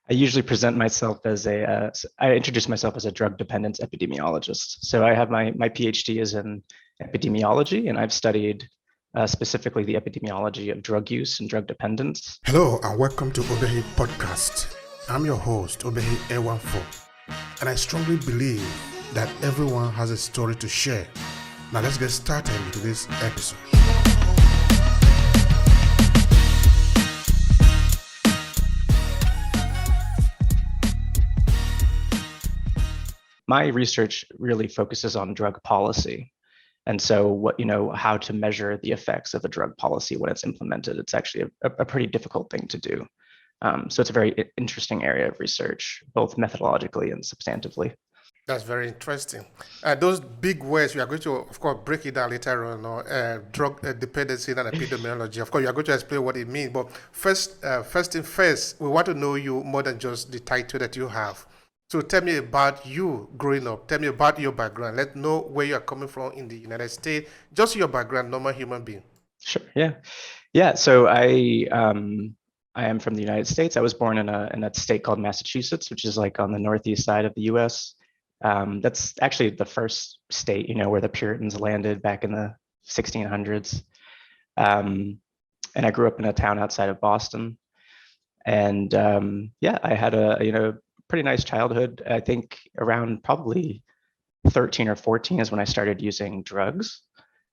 I usually present myself as I introduce myself as a drug dependence epidemiologist. So I have my PhD is in epidemiology, and I've studied specifically the epidemiology of drug use and drug dependence. Hello and welcome to Obehi podcast. I'm your host, Obehi A14, and I strongly believe that everyone has a story to share. Now let's get started into this episode. My research really focuses on drug policy. And so how to measure the effects of a drug policy when it's implemented, it's actually a pretty difficult thing to do. So it's a very interesting area of research, both methodologically and substantively. That's very interesting. Those big words, we are going to, of course, break it down later on, drug dependency and epidemiology. Of course, you are going to explain what it means. But first thing first, we want to know you more than just the title that you have. So tell me about you growing up. Tell me about your background. Let's know where you are coming from in the United States. Just your background, normal human being. Sure. Yeah. So I am from the United States. I was born in a state called Massachusetts, which is like on the northeast side of the U.S. That's actually the first state, where the Puritans landed back in the 1600s. And I grew up in a town outside of Boston. And I had a pretty nice childhood. I think around probably 13 or 14 is when I started using drugs.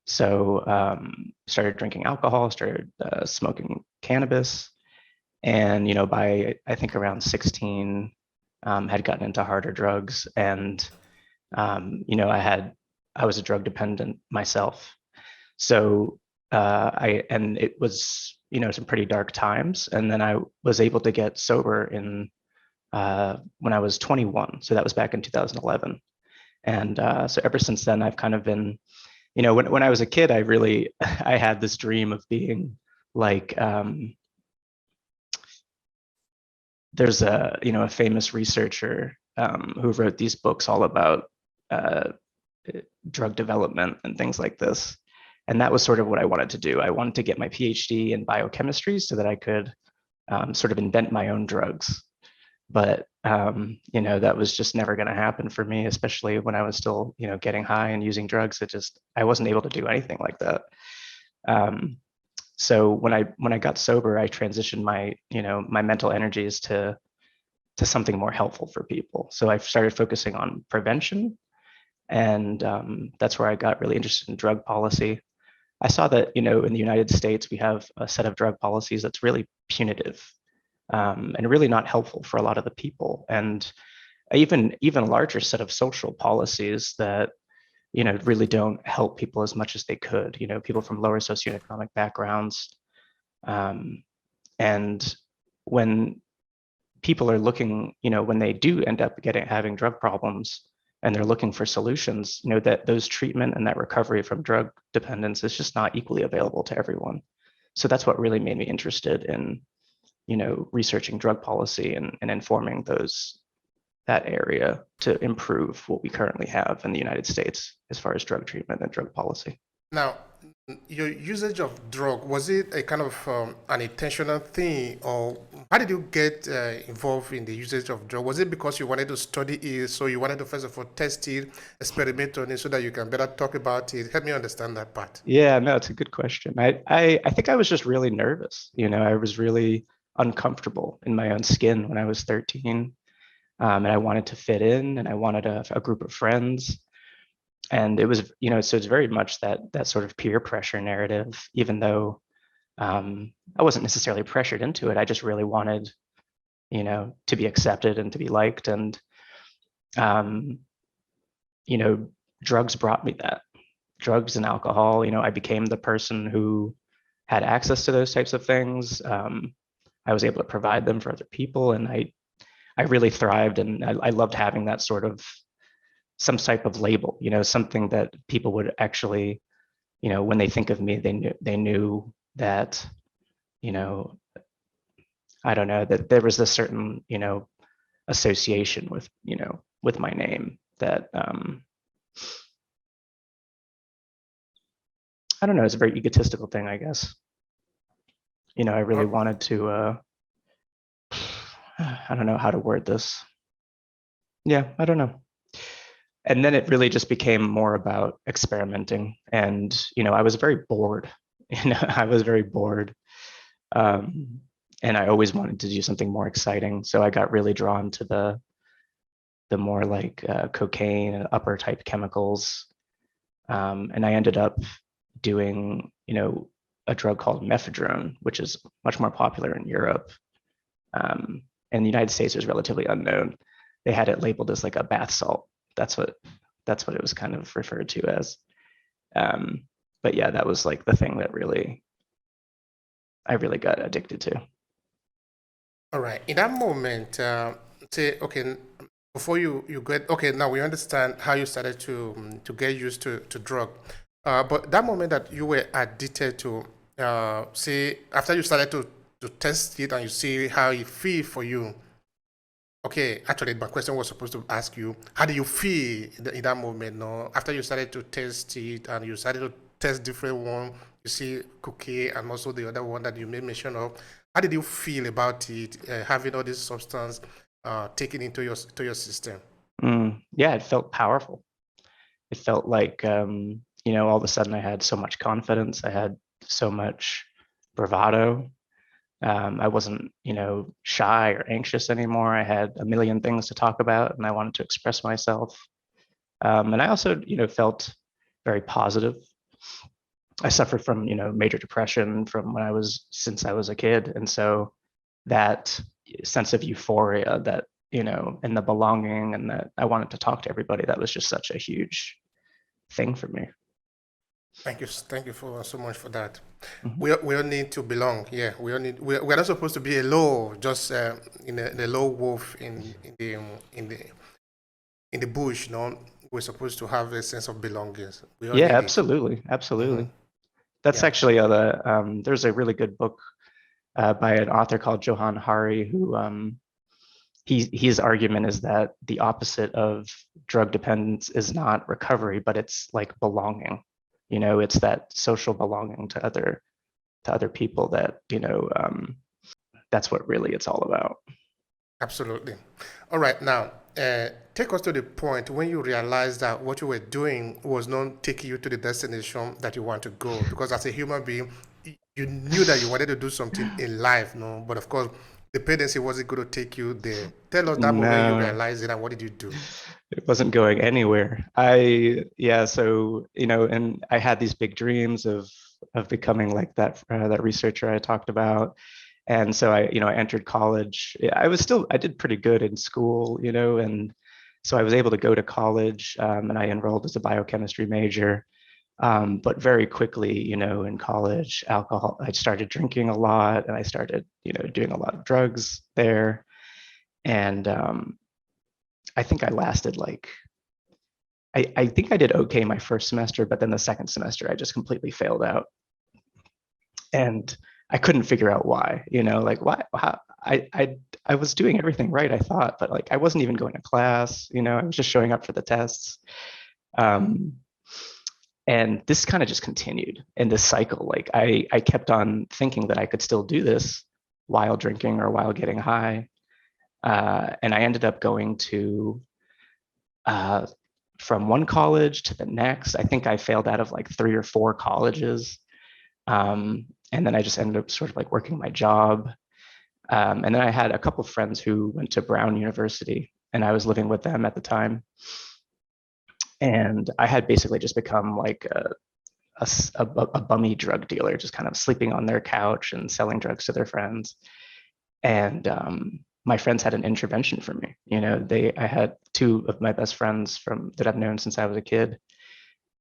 So started drinking alcohol, started smoking cannabis, and by I think around 16, had gotten into harder drugs, and I was a drug dependent myself. So it was some pretty dark times, and then I was able to get sober when I was 21. So that was back in 2011. And so ever since then, I've kind of been, when I was a kid, I had this dream of being like, there's a famous researcher who wrote these books all about drug development and things like this. And that was sort of what I wanted to do. I wanted to get my PhD in biochemistry so that I could sort of invent my own drugs. But that was just never going to happen for me, especially when I was still getting high and using drugs. I wasn't able to do anything like that. So when I got sober, I transitioned my mental energies to something more helpful for people. So I started focusing on prevention, and that's where I got really interested in drug policy. I saw that in the United States we have a set of drug policies that's really punitive. And really not helpful for a lot of the people, and even a larger set of social policies that really don't help people as much as they could. People from lower socioeconomic backgrounds, and when people are looking, when they do end up having drug problems, and they're looking for solutions, that those treatment and that recovery from drug dependence is just not equally available to everyone. So that's what really made me interested in researching drug policy and informing that area to improve what we currently have in the United States as far as drug treatment and drug policy. Now, your usage of drug, was it a kind of an intentional thing, or how did you get involved in the usage of drug? Was it because you wanted to study it, so you wanted to first of all test it, experiment on it, so that you can better talk about it? Help me understand that part. Yeah, no, it's a good question. I think I was just really nervous. I was really uncomfortable in my own skin when I was 13, and I wanted to fit in, and I wanted a group of friends. And it was, so it's very much that sort of peer pressure narrative, even though I wasn't necessarily pressured into it. I just really wanted, to be accepted and to be liked. And, drugs brought me that. Drugs and alcohol, I became the person who had access to those types of things. I was able to provide them for other people, and I really thrived, and I loved having that sort of some type of label, something that people would actually, when they think of me, they knew that, I don't know, that there was a certain, association with my name that, I don't know, it's a very egotistical thing, I guess. I really wanted to, I don't know how to word this. Yeah, I don't know. And then it really just became more about experimenting. And, I was very bored. I was very bored. Um, and I always wanted to do something more exciting. So I got really drawn to the more like cocaine and upper type chemicals. And I ended up doing, a drug called mephedrone, which is much more popular in Europe. In the United States, it was relatively unknown. They had it labeled as like a bath salt. That's what it was kind of referred to as. But yeah, that was like the thing that I really got addicted to. All right. In that moment, say, okay, before you get, okay, now we understand how you started to get used to drug. But that moment that you were addicted to, say, after you started to test it and you see how it feel for you. Okay, actually, my question was supposed to ask you, how do you feel in that moment? No, after you started to test it and you started to test different one, you see cookie and also the other one that you made mention of. How did you feel about it, having all this substance taken into your system? Yeah, it felt powerful. It felt like, all of a sudden I had so much confidence. I had so much bravado. I wasn't, shy or anxious anymore. I had a million things to talk about and I wanted to express myself. And I also, felt very positive. I suffered from, major depression from since I was a kid. And so that sense of euphoria that, and the belonging and that I wanted to talk to everybody, that was just such a huge thing for me. Thank you for so much for that. Mhm. We all need to belong. Yeah, we all need. We're not supposed to be alone, just in the lone wolf in the bush. No, we're supposed to have a sense of belongings. We all Yeah, need it. absolutely. Hmm. Absolutely. That's Yeah. actually there's a really good book by an author called Johan Hari who his argument is that the opposite of drug dependence is not recovery, but it's like belonging. It's that social belonging to other people that that's what really it's all about. Absolutely. All right, now take us to the point when you realized that what you were doing was not taking you to the destination that you want to go. Because as a human being, you knew that you wanted to do something in life, no? But of course, dependency wasn't going to take you there. Tell us that moment you No, realized it and what did you do? it wasn't going anywhere. Yeah, so and I had these big dreams of becoming like that researcher I talked about. And so I entered college. I did pretty good in school, and so I was able to go to college, and I enrolled as a biochemistry major. But very quickly, in college, I started drinking a lot and I started, doing a lot of drugs there. And I think I lasted like, I think I did okay my first semester, but then the second semester, I just completely failed out. And I couldn't figure out why, like why, how, I was doing everything right, I thought, but like I wasn't even going to class, I was just showing up for the tests. Um, and this kind of just continued in this cycle. Like I kept on thinking that I could still do this while drinking or while getting high. And I ended up going to uh, from one college to the next. I think I failed out of like 3 or 4 colleges. And then I just ended up sort of like working my job. And then I had a couple of friends who went to Brown University, and I was living with them at the time. And I had basically just become like a bummy drug dealer, just kind of sleeping on their couch and selling drugs to their friends. And my friends had an intervention for me. I had 2 of my best friends that I've known since I was a kid,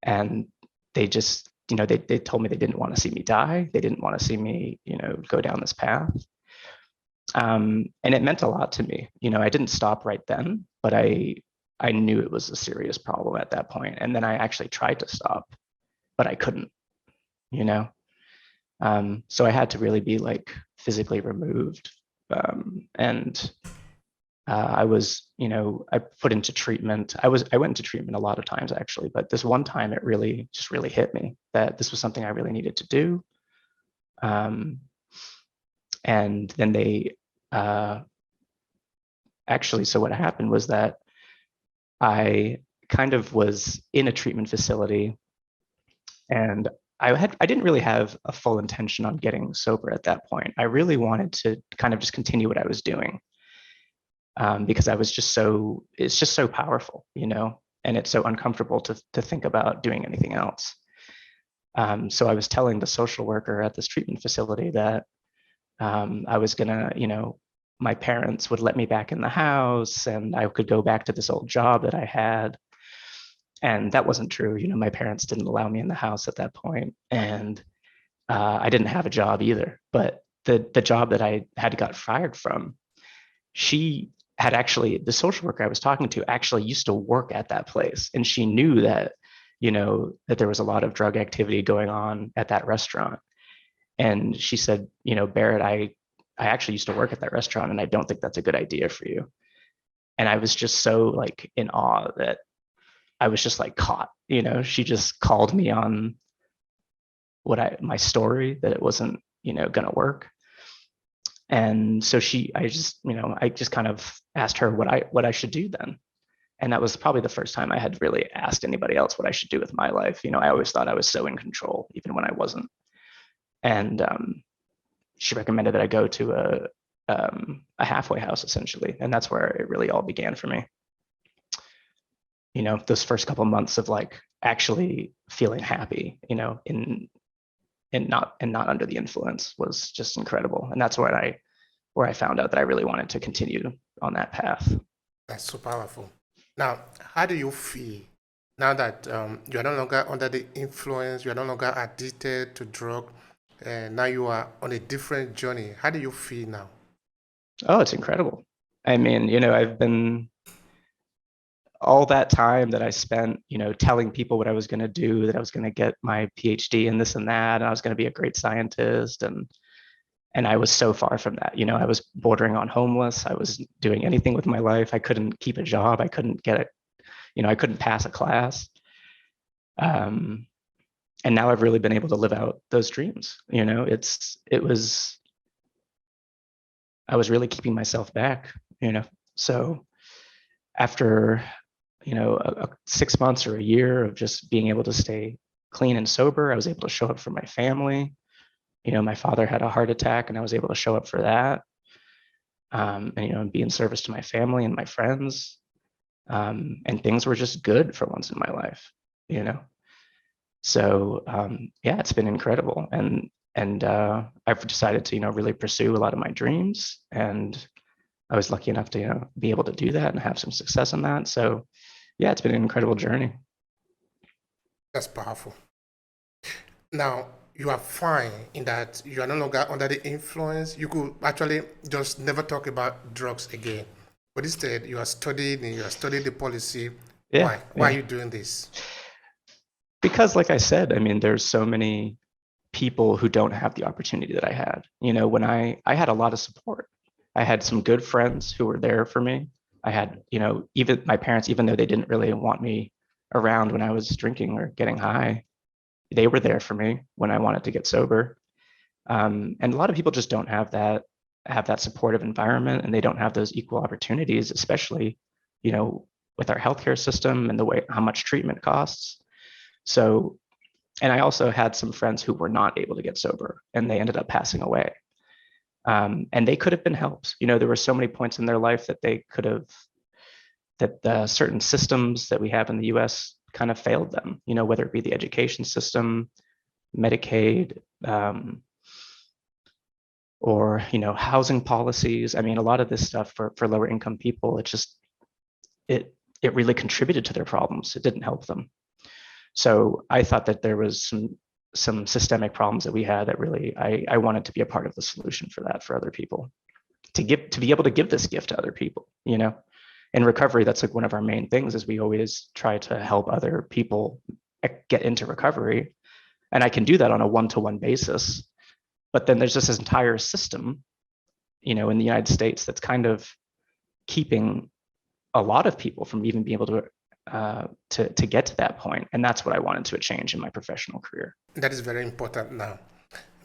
and they just, they told me they didn't want to see me die. They didn't want to see me, go down this path. And it meant a lot to me. I didn't stop right then, but I knew it was a serious problem at that point. And then I actually tried to stop, but I couldn't, you know? So I had to really be like physically removed. And I was, I put into treatment. I went into treatment a lot of times actually, but this one time it really just really hit me that this was something I really needed to do. And then they, uh, actually, so what happened was that I kind of was in a treatment facility, and I didn't really have a full intention on getting sober at that point. I really wanted to kind of just continue what I was doing, because I was just so it's just so powerful, and it's so uncomfortable to think about doing anything else. So I was telling the social worker at this treatment facility that I was gonna, my parents would let me back in the house and I could go back to this old job that I had. And that wasn't true. My parents didn't allow me in the house at that point, and I didn't have a job either. But the job that I had got fired from, she had actually, the social worker I was talking to actually used to work at that place, and she knew that, that there was a lot of drug activity going on at that restaurant. And she said, Barrett, I actually used to work at that restaurant, and I don't think that's a good idea for you. And I was just so like in awe that I was just like caught. She just called me on my story, that it wasn't, gonna work. And so I just kind of asked her what I should do then. And that was probably the first time I had really asked anybody else what I should do with my life. I always thought I was so in control, even when I wasn't. And she recommended that I go to a halfway house, essentially, and that's where it really all began for me. Those first couple of months of like actually feeling happy, in and not under the influence, was just incredible. And that's where I found out that I really wanted to continue on that path. That's so powerful. Now, how do you feel now that you are no longer under the influence, you are no longer addicted to drug, and now you are on a different journey? How do you feel now? Oh, it's incredible. I mean, I've been all that time that I spent, telling people what I was going to do, that I was going to get my Ph.D. in this and that, and I was going to be a great scientist. And I was so far from that. I was bordering on homeless. I was doing anything with my life. I couldn't keep a job. I couldn't get it. I couldn't pass a class. And now I've really been able to live out those dreams. I was really keeping myself back, So after 6 months or a year of just being able to stay clean and sober, I was able to show up for my family. My father had a heart attack, and I was able to show up for that, and be in service to my family and my friends. And things were just good for once in my life. So yeah, it's been incredible, and I've decided to really pursue a lot of my dreams, and I was lucky enough to be able to do that and have some success in that. So yeah, it's been an incredible journey. That's powerful. Now, you are fine in that you are no longer under the influence. You could actually just never talk about drugs again. But instead, you are studying and you are studying the policy. Yeah, Why? Why are yeah. you doing this? Because like I said, I mean, there's so many people who don't have the opportunity that I had. When I had a lot of support. I had some good friends who were there for me. I had, even my parents, even though they didn't really want me around when I was drinking or getting high, they were there for me when I wanted to get sober. And a lot of people just don't have that supportive environment, and they don't have those equal opportunities, especially, with our healthcare system and the way how much treatment costs. So, and I also had some friends who were not able to get sober, and they ended up passing away. And they could have been helped. There were so many points in their life that they could have, that certain systems that we have in the US kind of failed them, whether it be the education system, Medicaid, or, housing policies. I mean, a lot of this stuff for lower income people, it really contributed to their problems. It didn't help them. So I thought that there was some systemic problems that we had that really I wanted to be a part of the solution for that, for other people, to be able to give this gift to other people. In recovery, that's like one of our main things, is we always try to help other people get into recovery, and I can do that on a one-to-one basis. But then there's just this entire system, in the United States, that's kind of keeping a lot of people from even being able to get to that point. And that's what I wanted to change in my professional career. That is very important now.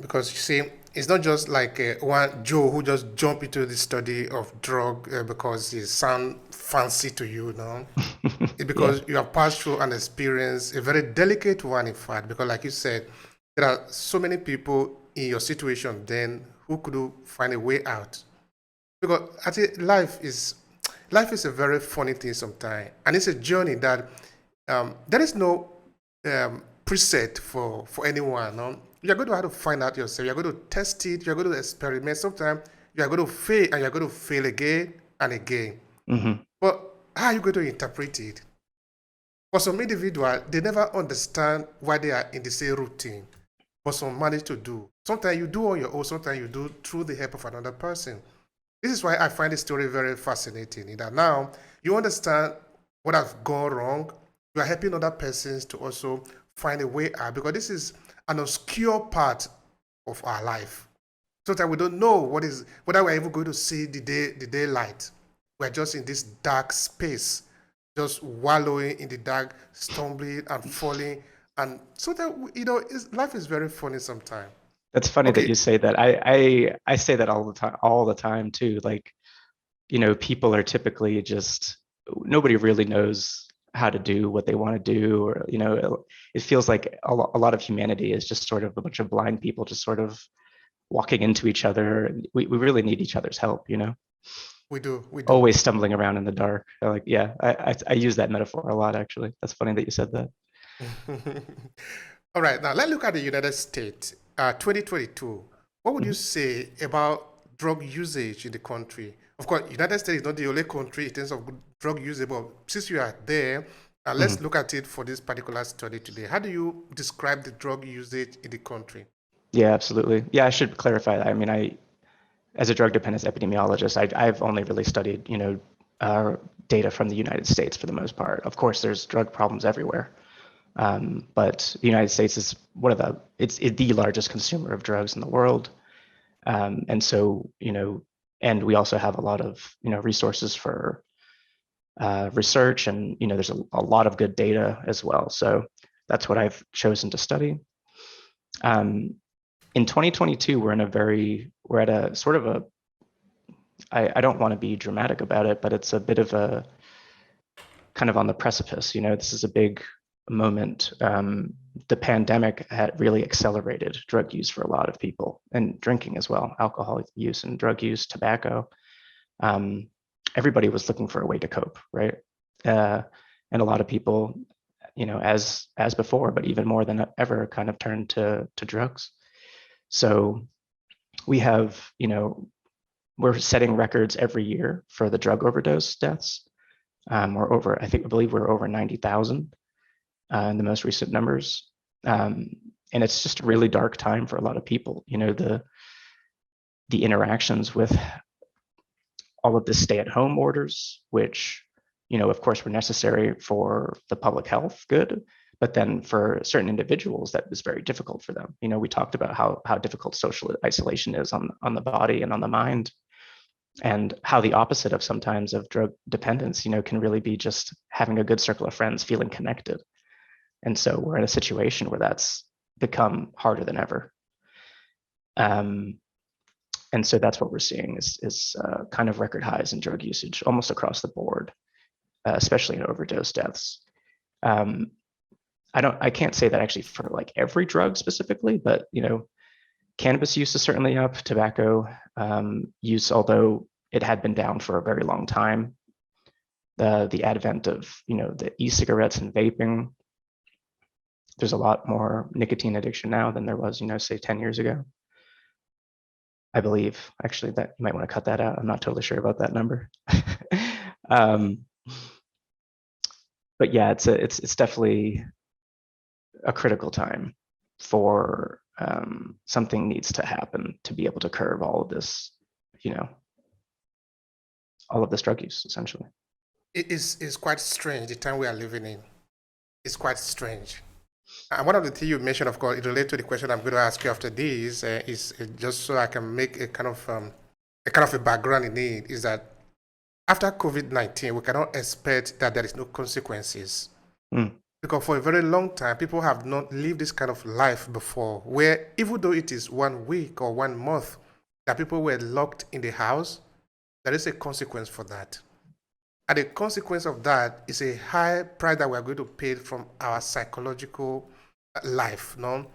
Because you see, it's not just like one Joe who just jump into the study of drug because it sound fancy to you, no? It's Yeah. because you have passed through an experience, a very delicate one, in fact. Because, like you said, there are so many people in your situation then who could find a way out. Because I think life is a very funny thing sometimes, and it's a journey that there is no preset for anyone. No? You're going to have to find out yourself. You're going to test it. You're going to experiment. Sometimes you're going to fail, and you're going to fail again and again. Hmm. But how are you going to interpret it? For some individuals, they never understand why they are in the same routine, but some manage to do. Sometimes you do on your own. Sometimes you do through the help of another person. This is why I find the story very fascinating. In that now you understand what has gone wrong. You are helping other persons to also find a way out because this is an obscure part of our life. So that we don't know whether we're even going to see the daylight. We're just in this dark space, just wallowing in the dark, stumbling and falling. And so that life is very funny sometimes. That's funny that Okay, you say that. I say that all the time too. Like, people are typically just nobody really knows how to do what they want to do, or it feels like a lot of humanity is just sort of a bunch of blind people just sort of walking into each other. We really need each other's help, we do, we do. always stumbling around in the dark. Like, yeah, I use that metaphor a lot actually. That's funny that you said that. All right, now let's look at the United States, 2022. What would you Mhm. say about drug usage in the country? Of course, United States is not the only country in terms of drug usage, but since you are there, let's Mhm. look at it for this particular study today. How do you describe the drug usage in the country? Yeah, absolutely. Yeah, I should clarify that. I mean, as a drug dependence epidemiologist, I've only really studied, uh, data from the United States for the most part. Of course, there's drug problems everywhere, but the United States is it's the largest consumer of drugs in the world, and so and we also have a lot of resources for research, and there's a lot of good data as well. So that's what I've chosen to study. Um, in 2022, we're at a sort of a I don't want to be dramatic about it, but it's a bit of a kind of on the precipice. This is a big moment. The pandemic had really accelerated drug use for a lot of people, and drinking as well, alcohol use and drug use, tobacco. Um, Everybody was looking for a way to cope, right? Uh, and a lot of people, as before, but even more than ever, kind of turned to drugs. So we have, we're setting records every year for the drug overdose deaths. I believe we're over 90,000 in the most recent numbers. And it's just a really dark time for a lot of people. The interactions with all of the stay-at-home orders, which, of course, were necessary for the public health good, but then for certain individuals, that was very difficult for them. We talked about how difficult social isolation is on the body and on the mind, and how the opposite of sometimes of drug dependence, can really be just having a good circle of friends, feeling connected. And so we're in a situation where that's become harder than ever. Um, and so that's what we're seeing is kind of record highs in drug usage almost across the board, especially in overdose deaths. Um, I can't say that actually for like every drug specifically, but cannabis use is certainly up. Tobacco use, although it had been down for a very long time. The advent of the e-cigarettes and vaping, there's a lot more nicotine addiction now than there was say 10 years ago. I believe actually that you might want to cut that out. I'm not totally sure about that number. um, but yeah, it's definitely a critical time for something needs to happen to be able to curb all of this, you know, all of this drug use essentially. It's quite strange the time we are living in. It's quite strange. And one of the things you mentioned, of course, it relates to the question I'm going to ask you after this, is just so I can make a background in it, is that after COVID-19, we cannot expect that there is no consequences. Mm. because for a very long time, people have not lived this kind of life before, where even though it is 1 week or 1 month that people were locked in the house, there is a consequence for that. And the consequence of that is a high price that we are going to pay from our psychological life. No,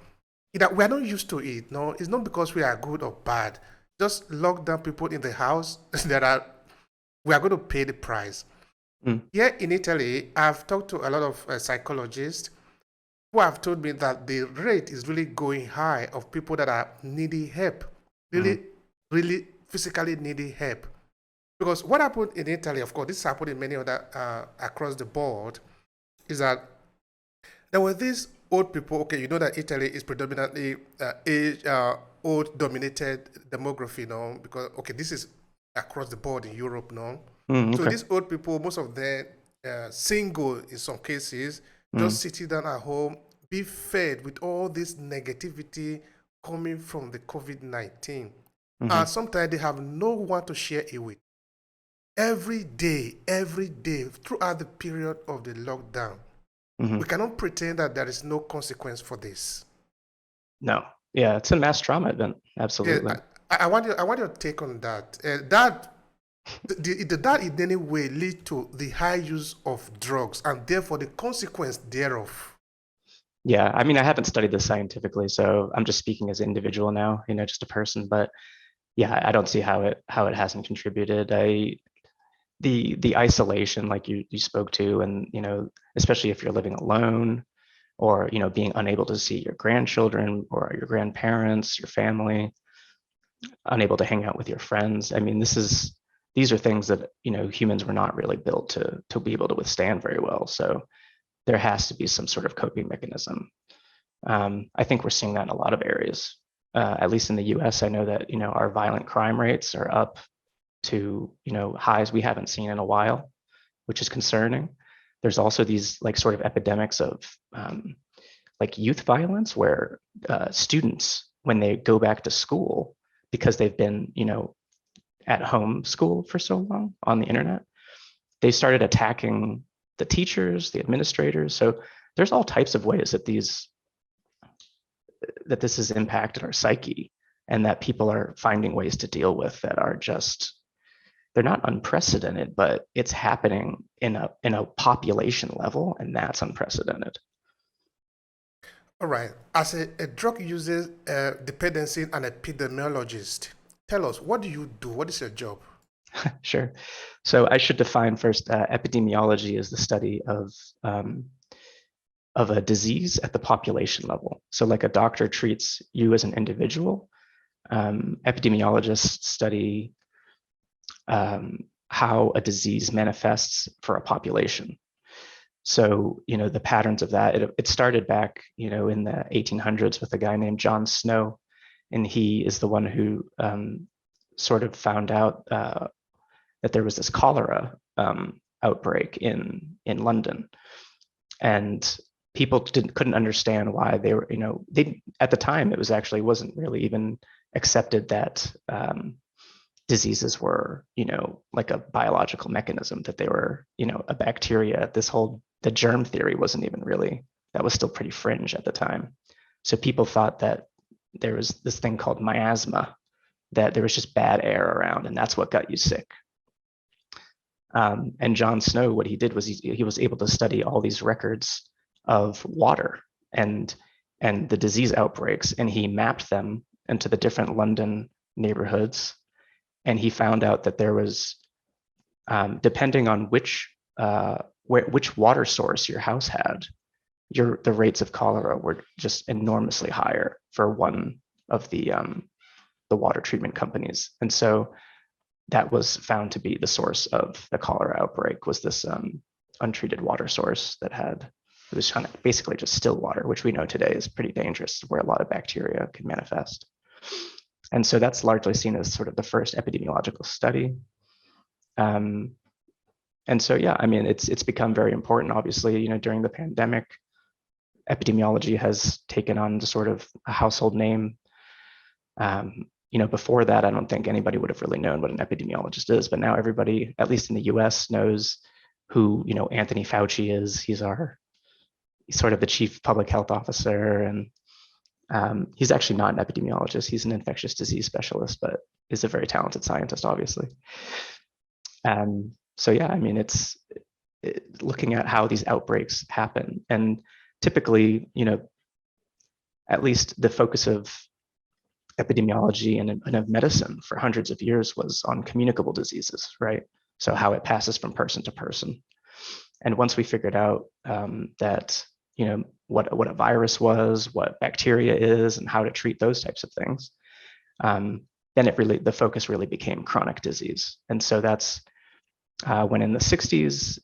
that we are not used to it. No, it's not because we are good or bad. Just lock down people in the house. We are going to pay the price. Mm. Here in Italy, I've talked to a lot of psychologists who have told me that the rate is really going high of people that are needing help, really, really physically needing help. Because what happened in Italy, of course, this happened in many other across the board, is that there were these old people. Okay, you know that Italy is predominantly old dominated demography, because okay, this is across the board in Europe, So Okay. these old people, most of them single in some cases, just sitting down at home, be fed with all this negativity coming from the COVID-19. And sometimes they have no one to share it with. Every day, throughout the period of the lockdown, we cannot pretend that there is no consequence for this. No. Yeah, it's a mass trauma event. Yeah, Absolutely. I want your take on that. Did that in any way lead to the high use of drugs and therefore the consequence thereof? Yeah, I mean, I haven't studied this scientifically, so I'm just speaking as an individual now, just a person. But yeah, I don't see how it hasn't contributed. The isolation, like you spoke to, and especially if you're living alone, or being unable to see your grandchildren or your grandparents, your family, unable to hang out with your friends. I mean, these are things that humans were not really built to be able to withstand very well. So there has to be some sort of coping mechanism. I think we're seeing that in a lot of areas. At least in the U.S., I know that our violent crime rates are up to highs we haven't seen in a while, which is concerning. There's also these like sort of epidemics of like youth violence, where students, when they go back to school, because they've been at home school for so long on the internet, they started attacking the teachers, the administrators. So there's all types of ways that this has impacted our psyche, and that people are finding ways to deal with that are just, they're not unprecedented, but it's happening in a population level, and that's unprecedented. All right. As a drug user dependency and epidemiologist, tell us, what do you do? What is your job? Sure. So I should define first, epidemiology is the study of a disease at the population level. So like a doctor treats you as an individual, epidemiologists study how a disease manifests for a population. So, the patterns of that, it started back, in the 1800s with a guy named John Snow, and he is the one who sort of found out that there was this cholera outbreak in London, and people couldn't understand why they were, they, at the time, it wasn't really even accepted that diseases were, like a biological mechanism, that they were, a bacteria. The germ theory wasn't even really, that was still pretty fringe at the time. So people thought that there was this thing called miasma, that there was just bad air around, and that's what got you sick. And John Snow, what he did was he was able to study all these records of water and the disease outbreaks, and he mapped them into the different London neighborhoods. And he found out that there was, depending on which water source your house had, the rates of cholera were just enormously higher for one of the water treatment companies. And so that was found to be the source of the cholera outbreak, was this untreated water source it was kind of basically just still water, which we know today is pretty dangerous, where a lot of bacteria can manifest. And so that's largely seen as sort of the first epidemiological study. And so, yeah, I mean, it's become very important, obviously, during the pandemic. Epidemiology has taken on the sort of a household name. Before that, I don't think anybody would have really known what an epidemiologist is, but now everybody, at least in the US, knows who, Anthony Fauci is. sort of the chief public health officer, and he's actually not an epidemiologist. He's an infectious disease specialist, but is a very talented scientist, obviously. So yeah, I mean, it's looking at how these outbreaks happen, and typically, at least the focus of epidemiology and of medicine for hundreds of years was on communicable diseases, right? So how it passes from person to person. And once we figured out that, what a virus was, what bacteria is, and how to treat those types of things, then the focus really became chronic disease. And so that's when in the 60s,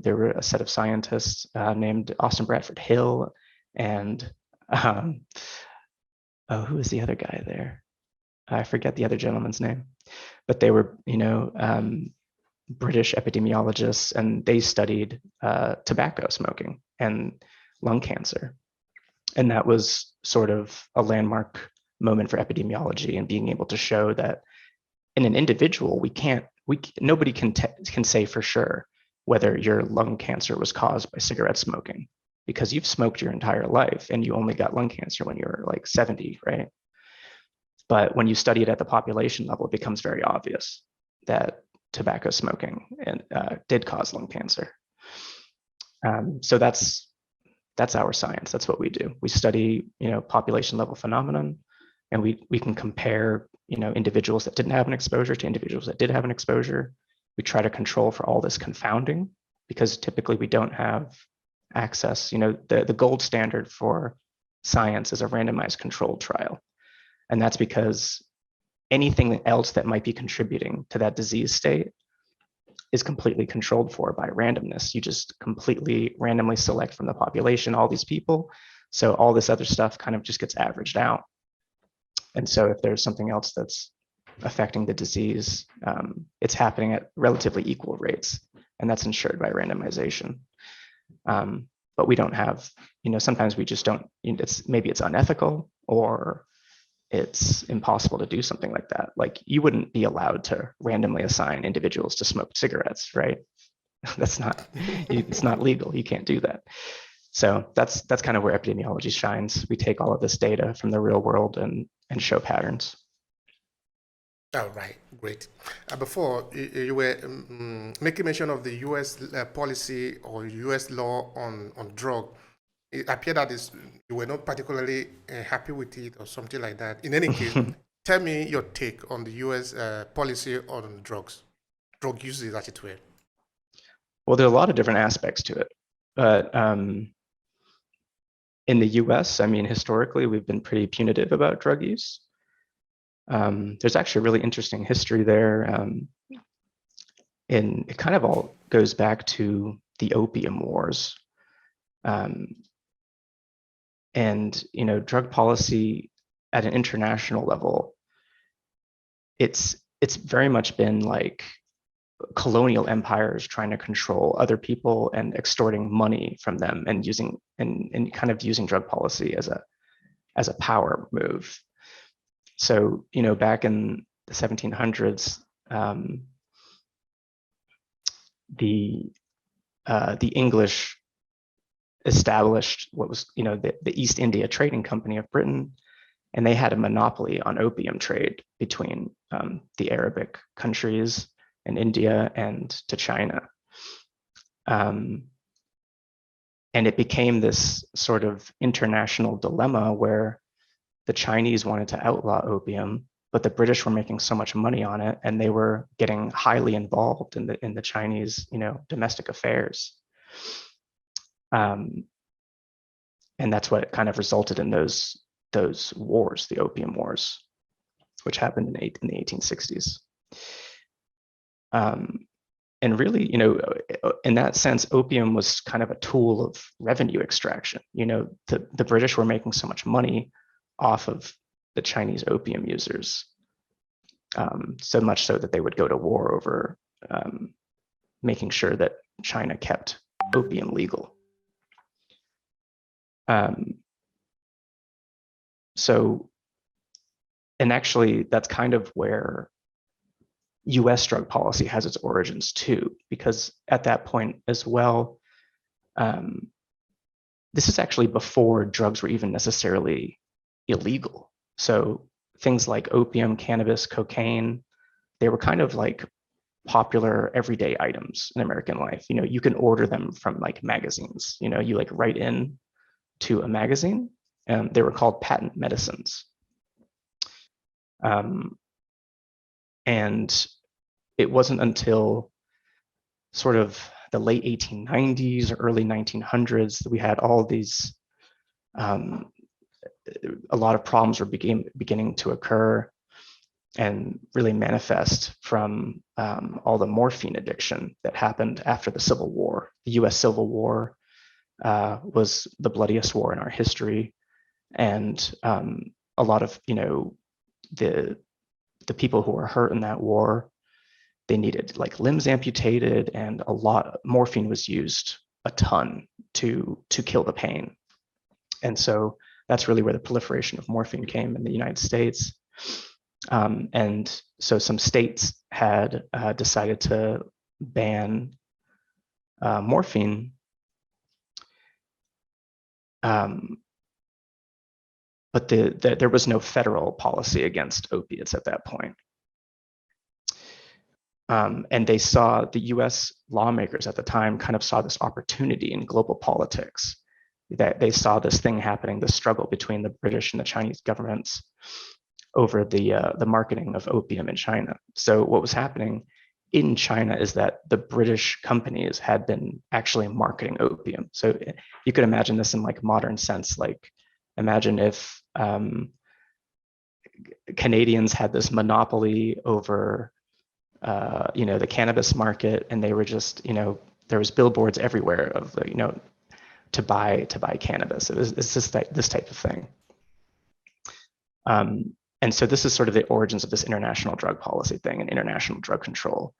there were a set of scientists named Austin Bradford Hill and who was the other guy there? I forget the other gentleman's name, but they were, British epidemiologists, and they studied tobacco smoking and lung cancer. And that was sort of a landmark moment for epidemiology, and being able to show that in an individual, nobody can say for sure whether your lung cancer was caused by cigarette smoking, because you've smoked your entire life and you only got lung cancer when you were like 70, right? But when you study it at the population level, it becomes very obvious that tobacco smoking did cause lung cancer. So that's our science. That's what we do. We study, population level phenomenon, and we can compare, individuals that didn't have an exposure to individuals that did have an exposure. We try to control for all this confounding, because typically we don't have access. The gold standard for science is a randomized controlled trial. And that's because anything else that might be contributing to that disease state is completely controlled for by randomness. You just completely randomly select from the population all these people. So all this other stuff kind of just gets averaged out. And so if there's something else that's affecting the disease, it's happening at relatively equal rates, and that's ensured by randomization. But we don't have, sometimes we just don't, maybe it's unethical, or it's impossible to do something like that. Like, you wouldn't be allowed to randomly assign individuals to smoke cigarettes, right? It's not legal. You can't do that. So that's kind of where epidemiology shines. We take all of this data from the real world and show patterns. All right, great. Before you were making mention of the U.S. Policy or U.S. law on drug. It appeared that you were not particularly happy with it or something like that. In any case, tell me your take on the U.S. Policy on drug uses, as it were. Well, there are a lot of different aspects to it, but in the U.S., I mean, historically, we've been pretty punitive about drug use. There's actually a really interesting history there, and it kind of all goes back to the Opium Wars. And drug policy at an international level, it's very much been like colonial empires trying to control other people and extorting money from them, and using kind of using drug policy as a power move. So back in the 1700s, the English established what was the East India Trading Company of Britain, and they had a monopoly on opium trade between the Arabic countries and India and to China. And it became this sort of international dilemma where the Chinese wanted to outlaw opium, but the British were making so much money on it, and they were getting highly involved in the Chinese domestic affairs. And that's what kind of resulted in those wars, the Opium Wars, which happened in the 1860s. And really, in that sense, opium was kind of a tool of revenue extraction. The British were making so much money off of the Chinese opium users, so much so that they would go to war over making sure that China kept opium legal. And actually, that's kind of where US drug policy has its origins too, because at that point as well, this is actually before drugs were even necessarily illegal. So things like opium, cannabis, cocaine, they were kind of like popular everyday items in American life. You can order them from like magazines. You like write in to a magazine, and they were called patent medicines. And it wasn't until sort of the late 1890s or early 1900s that we had all these, a lot of problems were beginning to occur and really manifest from all the morphine addiction that happened after the Civil War. The US Civil War was the bloodiest war in our history. And a lot of, the people who were hurt in that war, they needed like limbs amputated, and a lot morphine was used a ton to kill the pain. And so that's really where the proliferation of morphine came in the United States. And so some states had decided to ban morphine, but there was no federal policy against opiates at that point. And they saw, the US lawmakers at the time kind of saw this opportunity in global politics, that they saw this thing happening, this struggle between the British and the Chinese governments over the marketing of opium in China. So what was happening in China is that the British companies had been actually marketing opium. So you could imagine this in like modern sense, like imagine if Canadians had this monopoly over the cannabis market, and they were just, there was billboards everywhere of, to buy cannabis. It's just this type of thing. And so this is sort of the origins of this international drug policy thing and international drug control.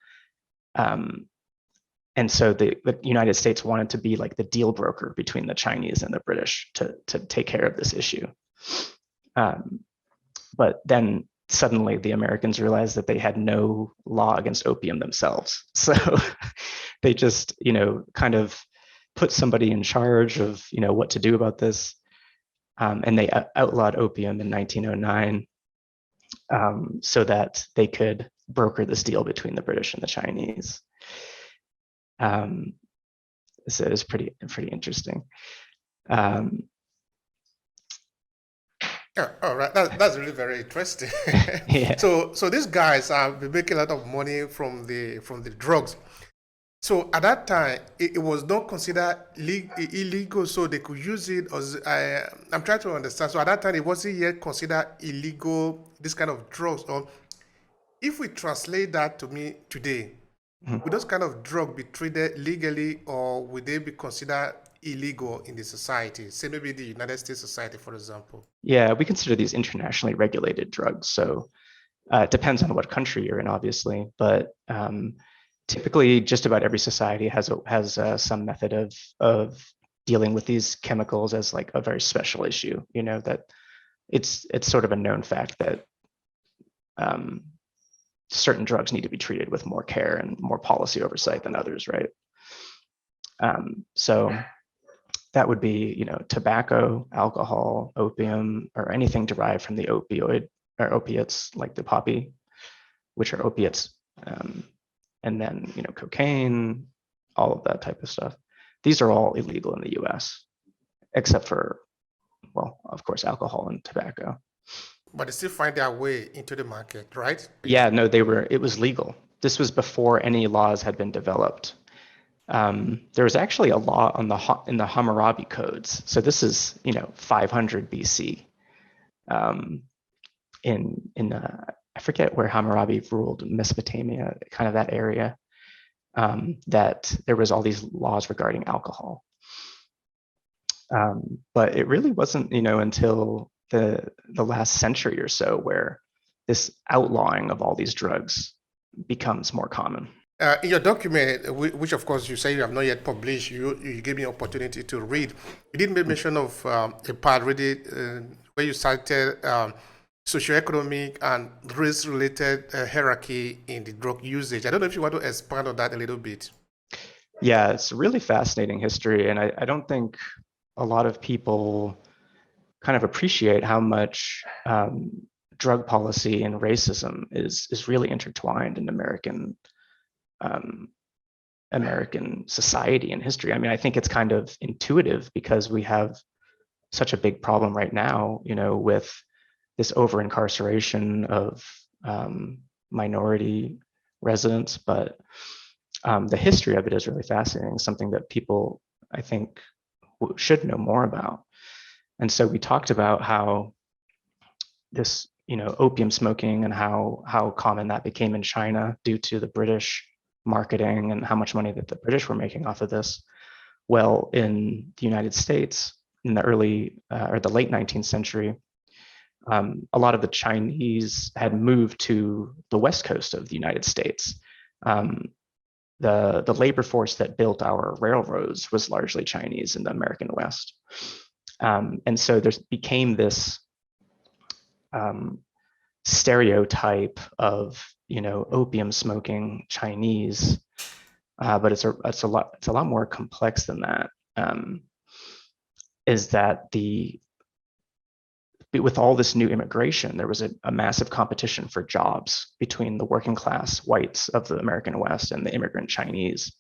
And so the United States wanted to be like the deal broker between the Chinese and the British to take care of this issue. But then suddenly the Americans realized that they had no law against opium themselves. So they just, kind of put somebody in charge of, what to do about this. And they outlawed opium in 1909 so that they could broker this deal between the British and the Chinese. So it was pretty interesting. Yeah, all right. That's really very interesting. Yeah. So these guys are making a lot of money from the drugs. So at that time, it was not considered illegal, so they could use it. I'm trying to understand. So at that time, it wasn't yet considered illegal, this kind of drugs. Or if we translate that to me today, would those kind of drug be treated legally, or would they be considered illegal in the society? Say maybe the United States society, for example. Yeah, we consider these internationally regulated drugs. So it depends on what country you're in, obviously, but typically just about every society has some method of dealing with these chemicals as like a very special issue. That it's sort of a known fact that certain drugs need to be treated with more care and more policy oversight than others, right? So that would be, tobacco, alcohol, opium, or anything derived from the opioid or opiates like the poppy, which are opiates, and then, cocaine, all of that type of stuff. These are all illegal in the US, except for, well, of course, alcohol and tobacco. But they still find their way into the market, right? Yeah, no, it was legal. This was before any laws had been developed. There was actually a law in the Hammurabi codes. So this is, 500 BC. I forget where Hammurabi ruled, Mesopotamia, kind of that area. That there was all these laws regarding alcohol. But it really wasn't, until the last century or so where this outlawing of all these drugs becomes more common. In your document, which of course you say you have not yet published, you gave me an opportunity to read. You did make mention of a part really where you cited socio-economic and race-related hierarchy in the drug usage. I don't know if you want to expand on that a little bit. Yeah, it's a really fascinating history, and I don't think a lot of people kind of appreciate how much drug policy and racism is really intertwined in um, American society and history. I mean, I think it's kind of intuitive because we have such a big problem right now, with this over incarceration of minority residents. But the history of it is really fascinating, something that people, I think, should know more about. And so we talked about how this, opium smoking and how common that became in China due to the British marketing and how much money that the British were making off of this. Well, in the United States, in the early or the late 19th century, a lot of the Chinese had moved to the west coast of the United States. The labor force that built our railroads was largely Chinese in the American West. And so there became this stereotype of, opium smoking Chinese, but it's a lot more complex than that. Is that with all this new immigration, there was a massive competition for jobs between the working class whites of the American West and the immigrant Chinese.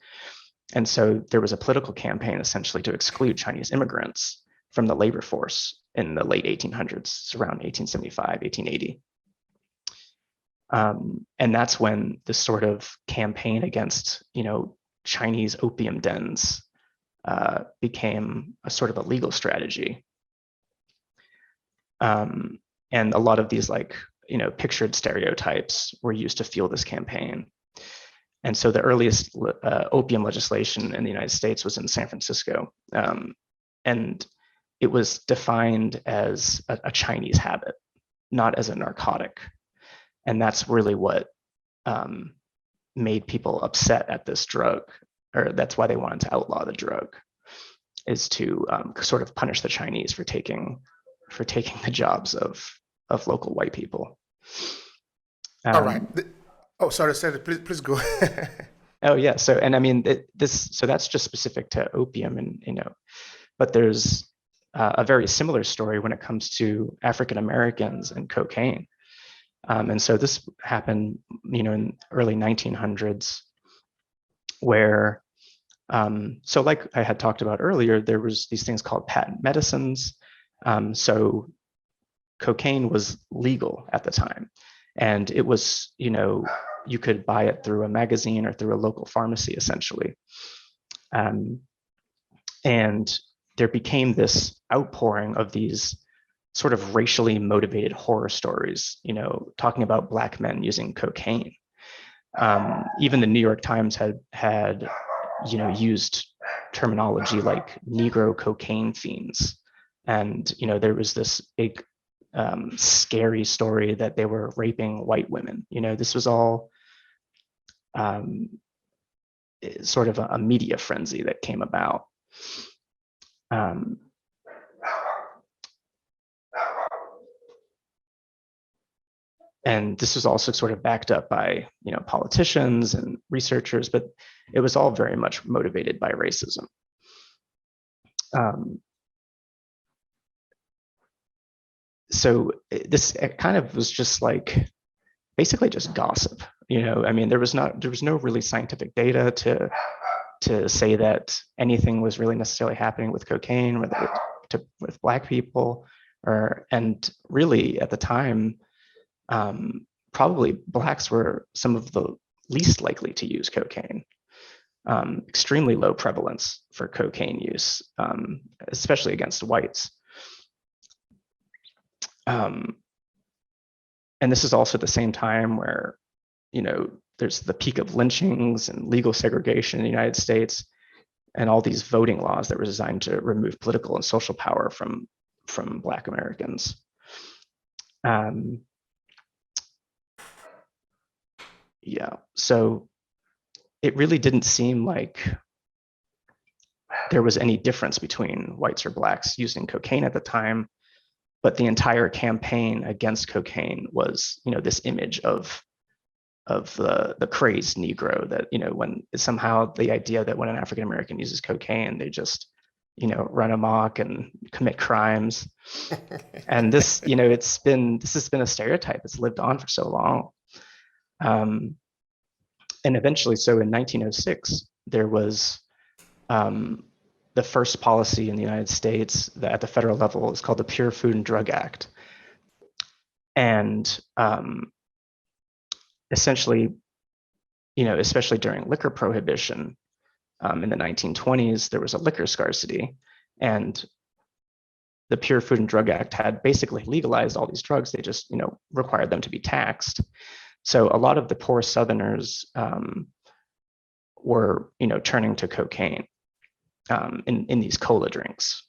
And so there was a political campaign essentially to exclude Chinese immigrants from the labor force in the late 1800s, around 1875, 1880. And that's when this sort of campaign against, Chinese opium dens became a sort of a legal strategy. And a lot of these pictured stereotypes were used to fuel this campaign. And so the earliest opium legislation in the United States was in San Francisco. And it was defined as a Chinese habit, not as a narcotic. And that's really what made people upset at this drug, or that's why they wanted to outlaw the drug, is to sort of punish the Chinese for taking the jobs of local white people. All right. Oh, sorry, Sarah, please go. Oh yeah. So, and I mean, so that's just specific to opium, and but there's a very similar story when it comes to African Americans and cocaine. And so this happened, in early 1900s, where, so like I had talked about earlier, there was these things called patent medicines. So cocaine was legal at the time, and it was, you could buy it through a magazine or through a local pharmacy, essentially. And there became this outpouring of these sort of racially motivated horror stories, talking about Black men using cocaine. Even the New York Times had used terminology like Negro cocaine fiends. And, there was this big, scary story that they were raping white women. This was all sort of a media frenzy that came about. And this was also sort of backed up by, politicians and researchers, but it was all very much motivated by racism. So this kind of was just basically just gossip. I mean, there was no really scientific data to say that anything was really necessarily happening with cocaine with Black people, and really at the time, probably Blacks were some of the least likely to use cocaine. Extremely low prevalence for cocaine use, especially against whites. And this is also the same time where, there's the peak of lynchings and legal segregation in the United States, and all these voting laws that were designed to remove political and social power from Black Americans. Yeah, so it really didn't seem like there was any difference between whites or Blacks using cocaine at the time, but the entire campaign against cocaine was, this image of the crazed Negro that, when somehow the idea that when an African American uses cocaine, they just run amok and commit crimes. And this, this has been a stereotype that's lived on for so long. And eventually, so in 1906, there was the first policy in the United States that at the federal level is called the Pure Food and Drug Act. And essentially, especially during liquor prohibition in the 1920s, there was a liquor scarcity. And the Pure Food and Drug Act had basically legalized all these drugs. They just, required them to be taxed. So a lot of the poor Southerners were, turning to cocaine in these cola drinks.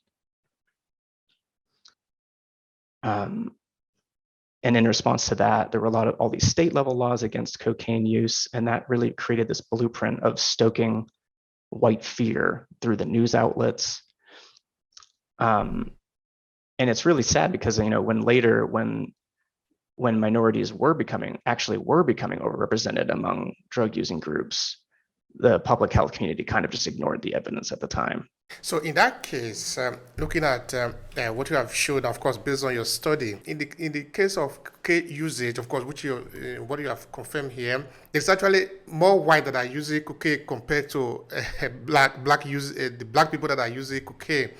And in response to that, there were all these state level laws against cocaine use, and that really created this blueprint of stoking white fear through the news outlets. And it's really sad because, when minorities were becoming overrepresented among drug using groups, the public health community kind of just ignored the evidence at the time. So in that case, looking at what you have showed, of course, based on your study, in the case of cocaine usage, of course, what you have confirmed here, there's actually more white that are using cocaine compared to the black people that are using cocaine.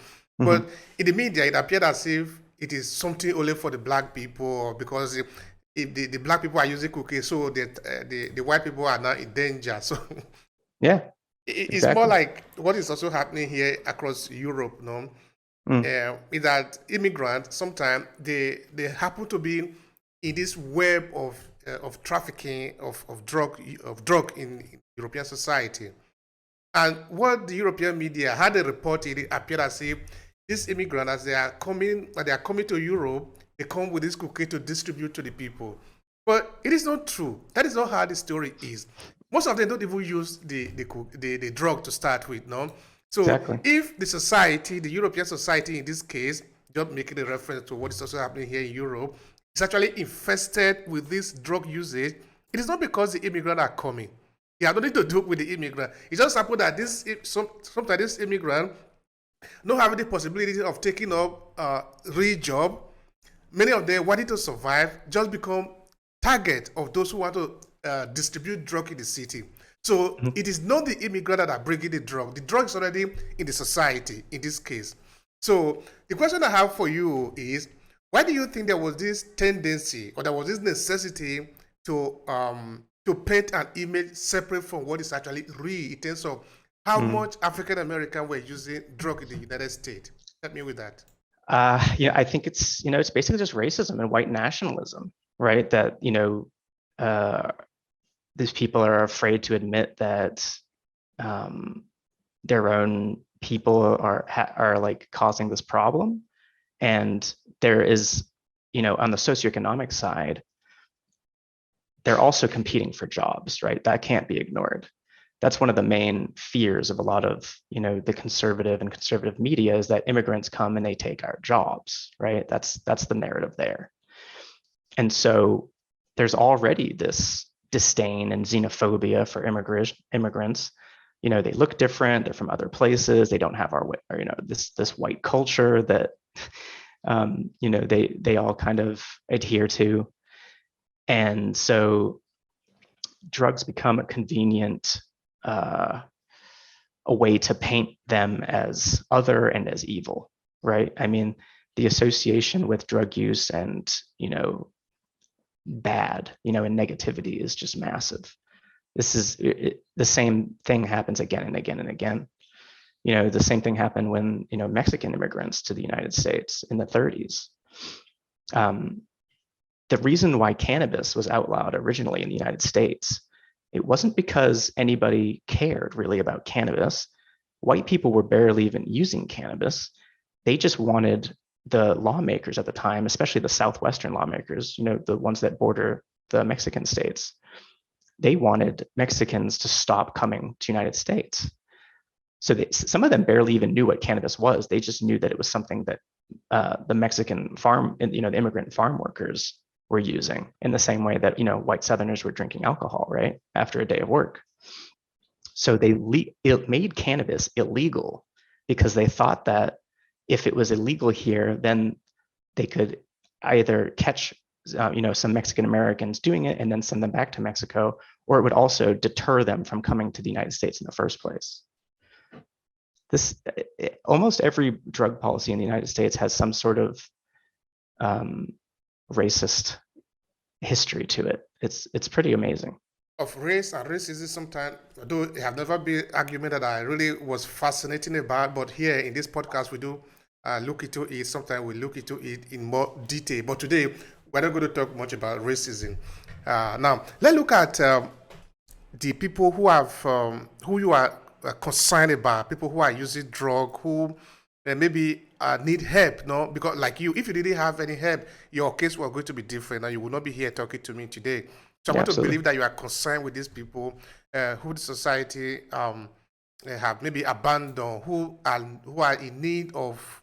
Mm-hmm. But in the media, it appeared as if it is something only for the black people, because if the black people are using cocaine, so the white people are now in danger. So yeah. It's exactly. more like what is also happening here across Europe, no? Is that immigrants sometimes they happen to be in this web of trafficking of drug in European society, and what the European media had reported, it appeared as if these immigrants, as they are coming to Europe, they come with this cocaine to distribute to the people, but it is not true. That is not how the story is. Most of them don't even use the drug to start with, no? So exactly. If the European society in this case, just making a reference to what is also happening here in Europe, is actually infested with this drug usage, it is not because the immigrants are coming. They have nothing to do with the immigrant. It just happened that sometimes this immigrant not having the possibility of taking up a real job, many of them wanting to survive just become target of those who want to distribute drug in the city. So it is not the immigrant that are bringing the drug. The drug is already in the society in this case. So the question I have for you is, why do you think there was this tendency, or there was this necessity to paint an image separate from what is actually real in terms of how much African American were using drug in the United States? Help me with that. I think it's basically just racism and white nationalism, right? That these people are afraid to admit that their own people are like causing this problem. And there is, on the socioeconomic side, they're also competing for jobs, right? That can't be ignored. That's one of the main fears of a lot of, the conservative media, is that immigrants come and they take our jobs, right? That's the narrative there. And so there's already this disdain and xenophobia for immigrants. They look different. They're from other places. They don't have this white culture that, they all kind of adhere to. And so drugs become a convenient a way to paint them as other and as evil, right? I mean, the association with drug use and, bad, and negativity is just massive. This is the same thing happens again and again and again. The same thing happened when, Mexican immigrants to the United States in the 30s. The reason why cannabis was outlawed originally in the United States, it wasn't because anybody cared really about cannabis. White people were barely even using cannabis. They just wanted the lawmakers at the time, especially the Southwestern lawmakers, the ones that border the Mexican states, they wanted Mexicans to stop coming to the United States. So some of them barely even knew what cannabis was. They just knew that it was something that the Mexican farm, the immigrant farm workers were using, in the same way that, white Southerners were drinking alcohol, right, after a day of work. So it made cannabis illegal because they thought that if it was illegal here, then they could either catch some Mexican Americans doing it and then send them back to Mexico, or it would also deter them from coming to the United States in the first place. Almost every drug policy in the United States has some sort of racist history to it. It's pretty amazing. Of race and racism sometimes, though it have never been argument that I really was fascinating about, but here in this podcast we do look into it. Sometimes we look into it in more detail. But today we're not going to talk much about racism. Now let's look at the people who have who you are concerned about, people who are using drug, who maybe need help, no? Because like you, if you didn't have any help, your case was going to be different, and you would not be here talking to me today. So I want to believe that you are concerned with these people who the society have maybe abandoned, who are in need of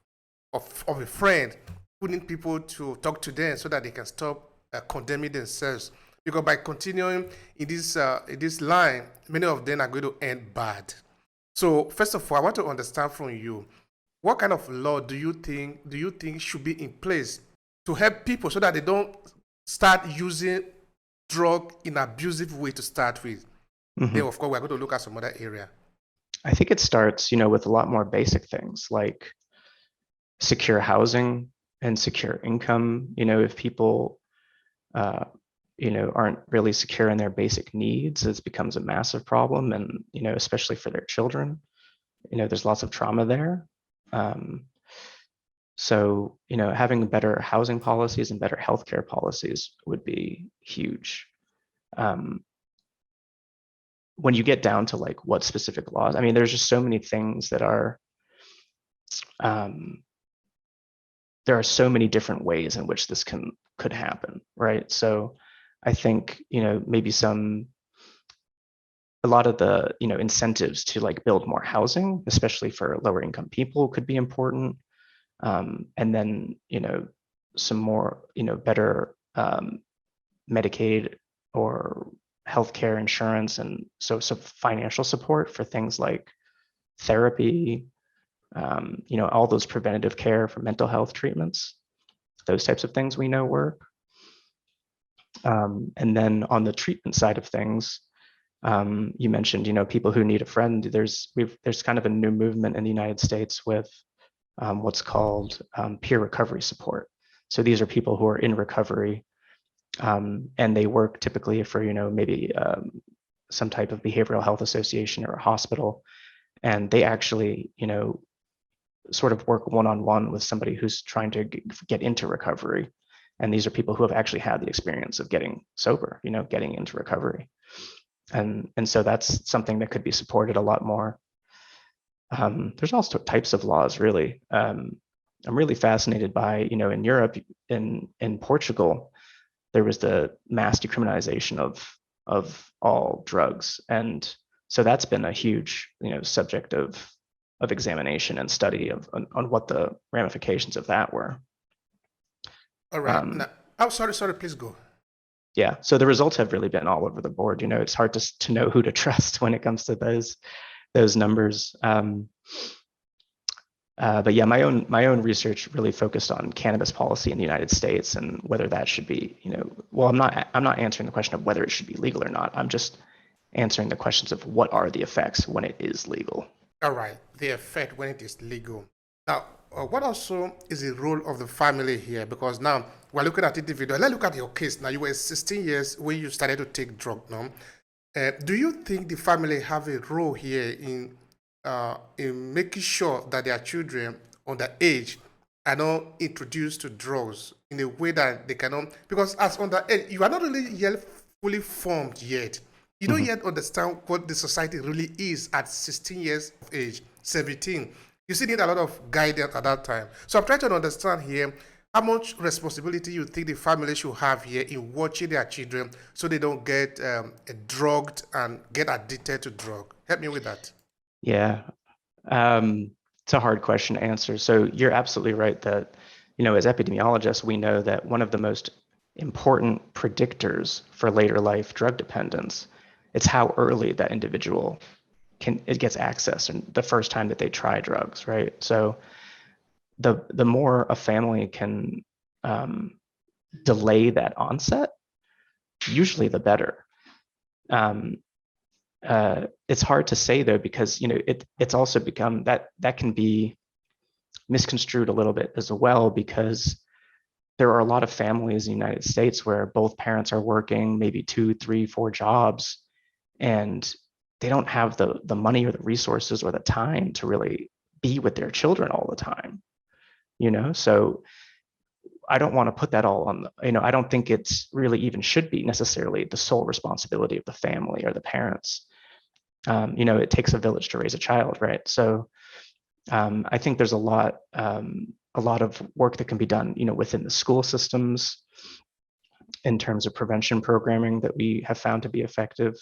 a friend, who need people to talk to them so that they can stop condemning themselves. Because by continuing in this line, many of them are going to end bad. So first of all, I want to understand from you, what kind of law do you think should be in place to help people so that they don't start using drug in an abusive way to start with? Mm-hmm. Then of course we're going to look at some other area. I think it starts, with a lot more basic things like secure housing and secure income. If people, aren't really secure in their basic needs, it becomes a massive problem. And, especially for their children, there's lots of trauma there. So, having better housing policies and better healthcare policies would be huge. When you get down to like what specific laws, I mean, there's just so many things that are, there are so many different ways in which this could happen, right? So I think, maybe a lot of the, incentives to like build more housing, especially for lower income people, could be important. And then, some more, better Medicaid or healthcare insurance, and so financial support for things like therapy, all those preventative care for mental health treatments, those types of things we know work. And then on the treatment side of things, you mentioned, people who need a friend. There's kind of a new movement in the United States with what's called peer recovery support. So these are people who are in recovery, and they work typically for, maybe some type of behavioral health association or a hospital, and they actually, sort of work one-on-one with somebody who's trying to get into recovery. And these are people who have actually had the experience of getting sober, getting into recovery. And so that's something that could be supported a lot more. There's also types of laws, really. I'm really fascinated by, in Europe, in Portugal, there was the mass decriminalization of all drugs. And so that's been a huge, subject of examination and study on what the ramifications of that were. All right. Sorry, please go. Yeah, so the results have really been all over the board. It's hard to know who to trust when it comes to those numbers. But yeah, my own research really focused on cannabis policy in the United States and whether that should be, well, I'm not answering the question of whether it should be legal or not. I'm just answering the questions of what are the effects when it is legal. All right, the effect when it is legal. Now, what also is the role of the family here? Because now we're looking at individual. Let's look at your case. Now, you were 16 years when you started to take drug now. Do you think the family have a role here in making sure that their children underage are not introduced to drugs in a way that they cannot? Because as underage, you are not really yet fully formed yet. You don't yet understand what the society really is at 16 years of age, 17. You still need a lot of guidance at that time. So I'm trying to understand here how much responsibility you think the family should have here in watching their children so they don't get drugged and get addicted to drug. Help me with that. Yeah, it's a hard question to answer. So you're absolutely right that, as epidemiologists, we know that one of the most important predictors for later life drug dependence, it's how early that individual gets access and the first time that they try drugs, right? So the more a family can delay that onset, usually the better. It's hard to say though, because it's also become that can be misconstrued a little bit as well, because there are a lot of families in the United States where both parents are working maybe 2, 3, 4 jobs, and they don't have the money or the resources or the time to really be with their children all the time. So I don't want to put that all on I don't think it's really even should be necessarily the sole responsibility of the family or the parents. It takes a village to raise a child, right? So I think there's a lot of work that can be done, within the school systems in terms of prevention programming that we have found to be effective,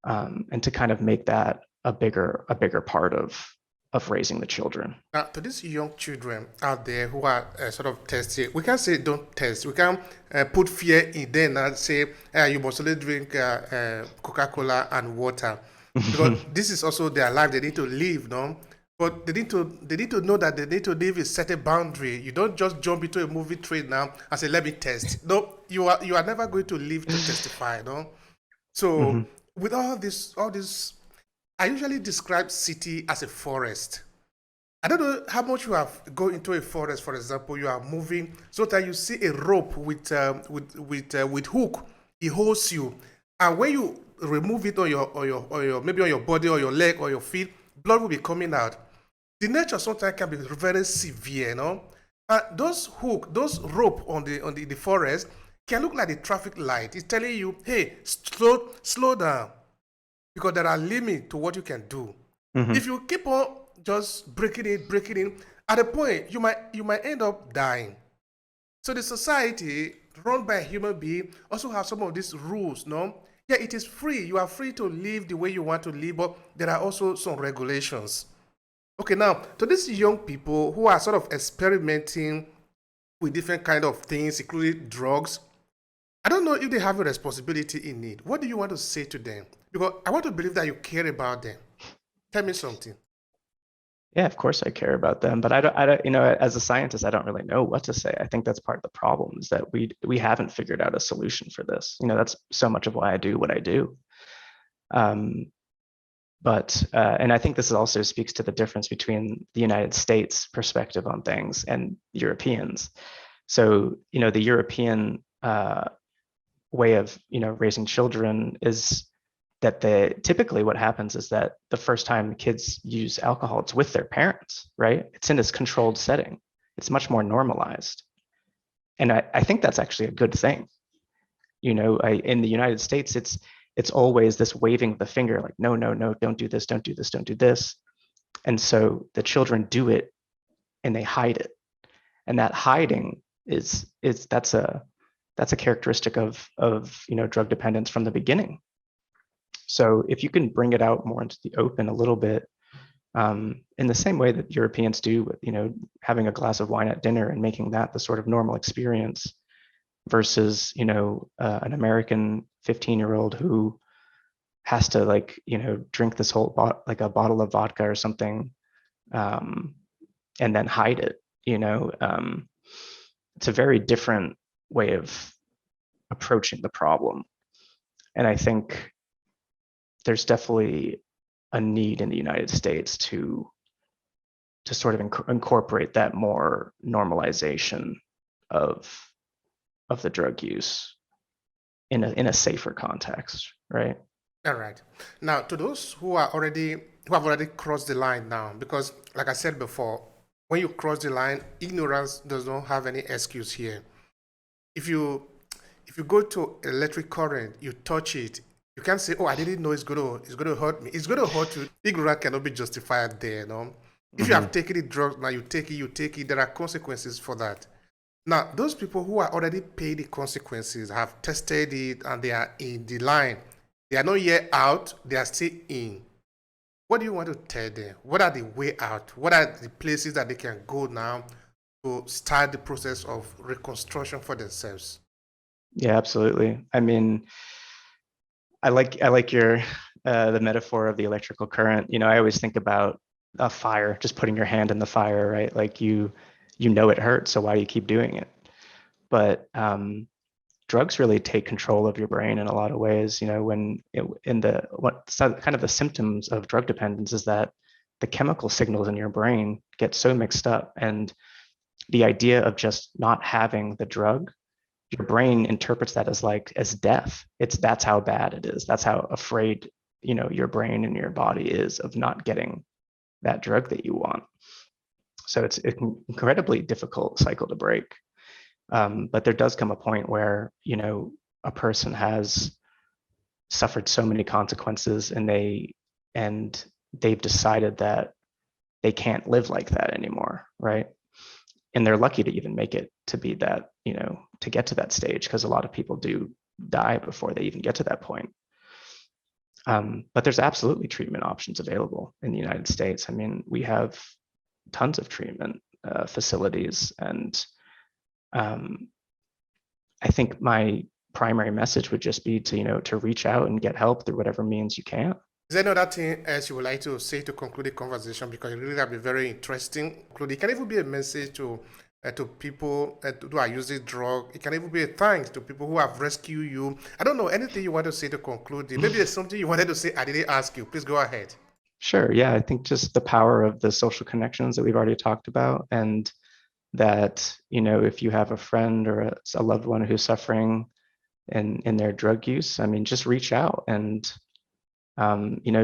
and to kind of make that a bigger part of raising the children. Now, to these young children out there who are sort of testing, we can say don't test. We can put fear in them and say you must only drink Coca-Cola and water, because this is also their life. They need to live, no? But they need to know that they need to live a certain boundary. You don't just jump into a movie train now and say, "Let me test." No, you are never going to live to testify, no. So with all this, I usually describe city as a forest. I don't know how much you have go into a forest. For example, you are moving, so that you see a rope with hook. It holds you, and when you remove it on your maybe on your body or your leg or your feet, blood will be coming out. The nature sometimes can be very severe, no? Those hook, those rope on the forest can look like the traffic light. It's telling you, hey, slow down, because there are limits to what you can do. If you keep on just breaking in, at a point you might end up dying. So the society run by a human being also have some of these rules, no? Yeah, it is free. You are free to live the way you want to live, but there are also some regulations. Okay, now to these young people who are sort of experimenting with different kind of things, including drugs, I don't know if they have a responsibility in it. What do you want to say to them? Because I want to believe that you care about them. Tell me something. Yeah, of course I care about them, but I don't, as a scientist, I don't really know what to say. I think that's part of the problem, is that we haven't figured out a solution for this. That's so much of why I do what I do. And I think this also speaks to the difference between the United States perspective on things and Europeans. So, the European way of, raising children is that typically what happens is that the first time kids use alcohol, it's with their parents, right? It's in this controlled setting. It's much more normalized. And I think that's actually a good thing. In the United States, it's always this waving of the finger, like, no, don't do this, don't do this, don't do this. And so the children do it and they hide it. And that hiding that's a characteristic of drug dependence from the beginning. So if you can bring it out more into the open a little bit, in the same way that Europeans do with, having a glass of wine at dinner and making that the sort of normal experience, versus, an American 15-year-old who has to drink this whole a bottle of vodka or something, and then hide it. It's a very different way of approaching the problem. And I think there's definitely a need in the United States to sort of incorporate that more normalization of the drug use in a safer context, right? All right. Now, to those who have already crossed the line now, because like I said before, when you cross the line, ignorance does not have any excuse here. If you go to electric current, you touch it, you can't say, "Oh, I didn't know it's going to hurt me." It's going to hurt you. Ignorance cannot be justified there, no? If you have taken the drugs, now you take it, there are consequences for that. Now, those people who are already paid the consequences, have tested it, and they are in the line, they are not yet out, they are still in. What do you want to tell them? What are the way out? What are the places that they can go now to start the process of reconstruction for themselves? Yeah, absolutely. I mean, I like your the metaphor of the electrical current, I always think about a fire, just putting your hand in the fire, right? Like it hurts, so why do you keep doing it? But drugs really take control of your brain in a lot of ways. Kind of the symptoms of drug dependence is that the chemical signals in your brain get so mixed up, and the idea of just not having the drug, your brain interprets that as death. That's how bad it is. That's how afraid your brain and your body is of not getting that drug that you want. So it's an incredibly difficult cycle to break. But there does come a point where a person has suffered so many consequences, and they've decided that they can't live like that anymore, right? And they're lucky to even make it to be that, to get to that stage, because a lot of people do die before they even get to that point. But there's absolutely treatment options available in the United States. I mean, we have tons of treatment facilities, and I think my primary message would just be to reach out and get help through whatever means you can. Is there another thing else you would like to say to conclude the conversation? Because it really have been very interesting. It can even be a message to people who are using drugs. It can even be a thanks to people who have rescued you. I don't know, anything you want to say to conclude. Maybe there's something you wanted to say I didn't ask you. Please go ahead. Sure. Yeah, I think just the power of the social connections that we've already talked about, and that if you have a friend or a loved one who's suffering in their drug use, I mean, just reach out and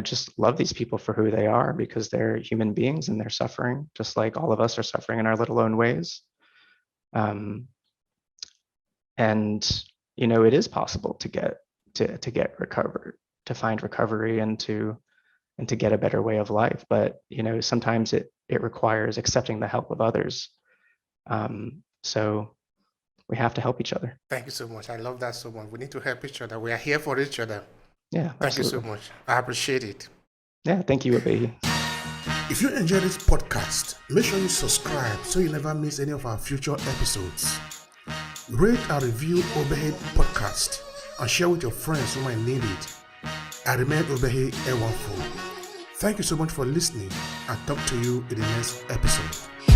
just love these people for who they are, because they're human beings and they're suffering just like all of us are suffering in our little own ways. And it is possible to get recovered, to find recovery, and to get a better way of life. But sometimes it requires accepting the help of others. So we have to help each other. Thank you so much. I love that so much. We need to help each other. We are here for each other. Yeah, thank absolutely. you so much. I appreciate it. Yeah, thank you, Obehi. If you enjoy this podcast, make sure you subscribe so you never miss any of our future episodes. Rate and review Obehi podcast and share with your friends who might need it. I remain Obehi Ewanfo. Thank you so much for listening, and talk to you in the next episode.